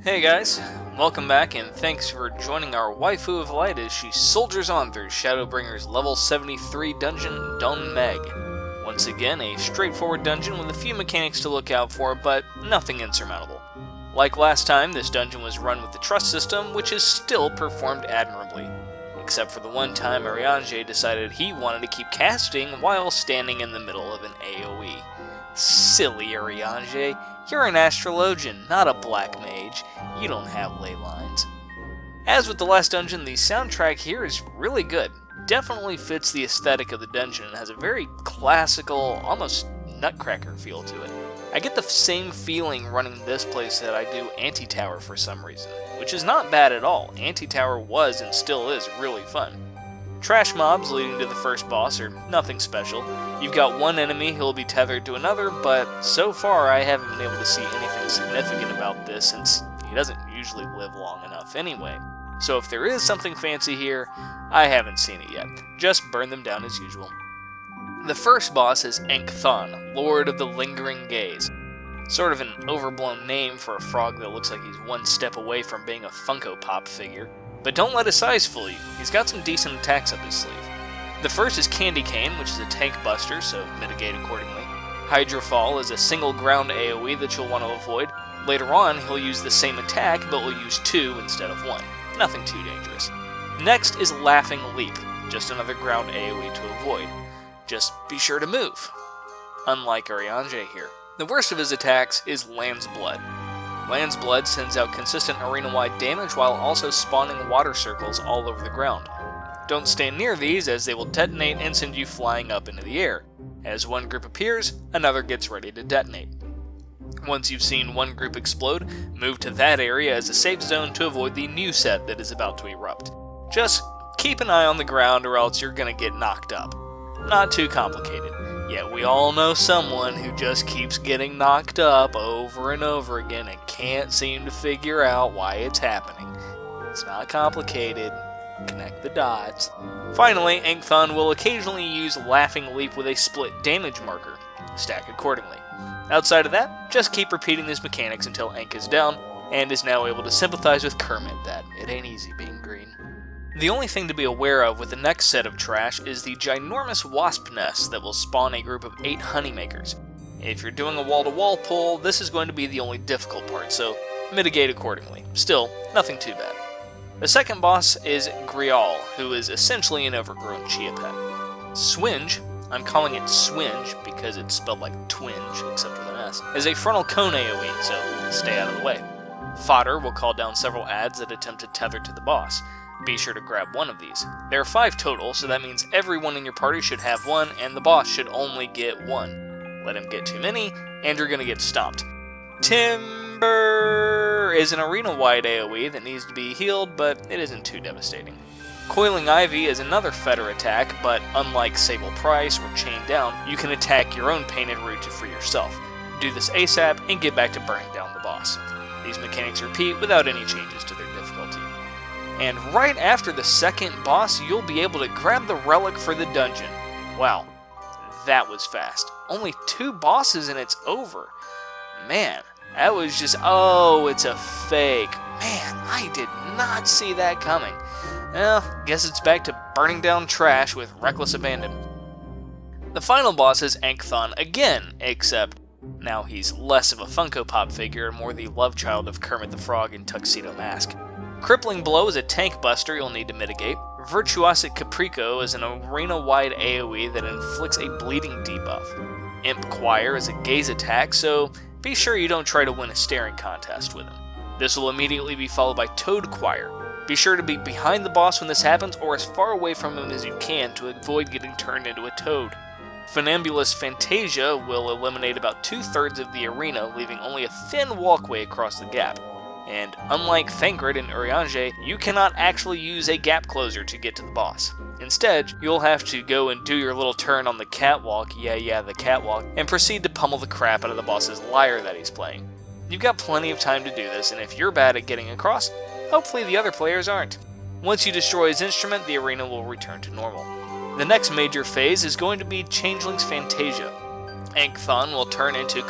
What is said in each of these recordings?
Hey guys, welcome back and thanks for joining our waifu of light as she soldiers on through Shadowbringers level 73 dungeon Dohn Mheg. Once again, a straightforward dungeon with a few mechanics to look out for, but nothing insurmountable. Like last time, this dungeon was run with the trust system, which has still performed admirably. Except for the one time Urianger decided he wanted to keep casting while standing in the middle of an AoE. Silly Urianger, you're an astrologian, not a black mage. You don't have ley lines. As with the last dungeon, the soundtrack here is really good. Definitely fits the aesthetic of the dungeon and has a very classical, almost nutcracker feel to it. I get the same feeling running this place that I do Anti-Tower for some reason, which is not bad at all. Anti-Tower was and still is really fun. Trash mobs leading to the first boss are nothing special. You've got one enemy who will be tethered to another, but so far I haven't been able to see anything significant about this since he doesn't usually live long enough anyway. So if there is something fancy here, I haven't seen it yet. Just burn them down as usual. The first boss is Thon, Lord of the Lingering Gaze. Sort of an overblown name for a frog that looks like he's one step away from being a Funko Pop figure. But don't let his size fool you, he's got some decent attacks up his sleeve. The first is Candy Cane, which is a tank buster, so mitigate accordingly. Hydrofall is a single ground AoE that you'll want to avoid. Later on, he'll use the same attack, but will use 2 instead of 1. Nothing too dangerous. Next is Laughing Leap, just another ground AoE to avoid. Just be sure to move. Unlike Urianger here. The worst of his attacks is Land's Blood. Land's Blood sends out consistent arena-wide damage while also spawning water circles all over the ground. Don't stand near these as they will detonate and send you flying up into the air. As one group appears, another gets ready to detonate. Once you've seen one group explode, move to that area as a safe zone to avoid the new set that is about to erupt. Just keep an eye on the ground or else you're gonna get knocked up. Not too complicated. Yet we all know someone who just keeps getting knocked up over and over again and can't seem to figure out why it's happening. It's not complicated. Connect the dots. Finally, Thon will occasionally use Laughing Leap with a split damage marker. Stack accordingly. Outside of that, just keep repeating these mechanics until Ankh is down and is now able to sympathize with Kermit that it ain't easy being green. The only thing to be aware of with the next set of trash is the ginormous wasp nest that will spawn a group of 8 honeymakers. If you're doing a wall-to-wall pull, this is going to be the only difficult part, so mitigate accordingly. Still, nothing too bad. The second boss is Grial, who is essentially an overgrown chia pet. Swinge, I'm calling it Swinge because it's spelled like twinge, except with an S, is a frontal cone AoE, so stay out of the way. Fodder will call down several adds that attempt to tether to the boss. Be sure to grab one of these. There are 5 total, so that means everyone in your party should have one, and the boss should only get 1. Let him get too many, and you're gonna get stomped. Timber is an arena-wide AoE that needs to be healed, but it isn't too devastating. Coiling Ivy is another fetter attack, but unlike Sable Price or Chain Down, you can attack your own painted route to free yourself. Do this ASAP and get back to burning down the boss. These mechanics repeat without any changes to their difficulty. And right after the second boss, you'll be able to grab the relic for the dungeon. Wow, that was fast. Only 2 bosses and it's over. Man, that was just, oh, it's a fake. Man, I did not see that coming. Well, guess it's back to burning down trash with reckless abandon. The final boss is Thon again, except now he's less of a Funko Pop figure and more the love child of Kermit the Frog in Tuxedo Mask. Crippling Blow is a tank buster you'll need to mitigate. Virtuosic Caprico is an arena-wide AoE that inflicts a bleeding debuff. Imp Choir is a gaze attack, so be sure you don't try to win a staring contest with him. This will immediately be followed by Toad Choir. Be sure to be behind the boss when this happens or as far away from him as you can to avoid getting turned into a toad. Funambulous Fantasia will eliminate about 2/3 of the arena, leaving only a thin walkway across the gap. And unlike Thancred and Urianger, you cannot actually use a gap closer to get to the boss. Instead, you'll have to go and do your little turn on the catwalk, the catwalk, and proceed to pummel the crap out of the boss's lyre that he's playing. You've got plenty of time to do this, and if you're bad at getting across, hopefully the other players aren't. Once you destroy his instrument, the arena will return to normal. The next major phase is going to be Changeling's Fantasia. Thon will turn into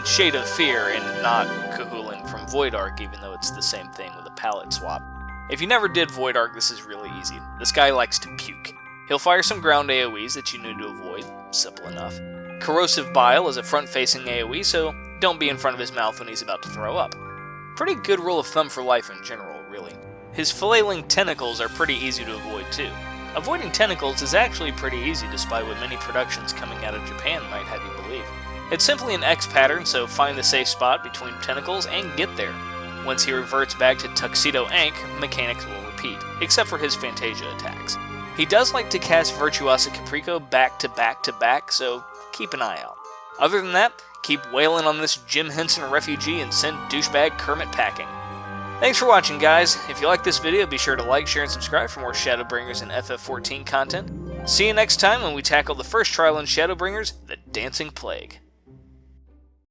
Shade of Fear and not Cahulin from from Void Arc, even though it's the same thing with a palette swap. If you never did Void Arc, this is really easy. This guy likes to puke. He'll fire some ground AoEs that you need to avoid. Simple enough. Corrosive Bile is a front-facing AoE, so don't be in front of his mouth when he's about to throw up. Pretty good rule of thumb for life in general, really. His flailing tentacles are pretty easy to avoid too. Avoiding tentacles is actually pretty easy despite what many productions coming out of Japan might have you believe. It's simply an X pattern, so find the safe spot between tentacles and get there. Once he reverts back to Tuxedo Ankh, mechanics will repeat, except for his Fantasia attacks. He does like to cast Virtuosa Caprico back to back to back, so keep an eye out. Other than that, keep wailing on this Jim Henson refugee and send douchebag Kermit packing. Thanks for watching, guys. If you like this video, be sure to like, share, and subscribe for more Shadowbringers and FF14 content. See you next time when we tackle the first trial in Shadowbringers, the Dancing Plague.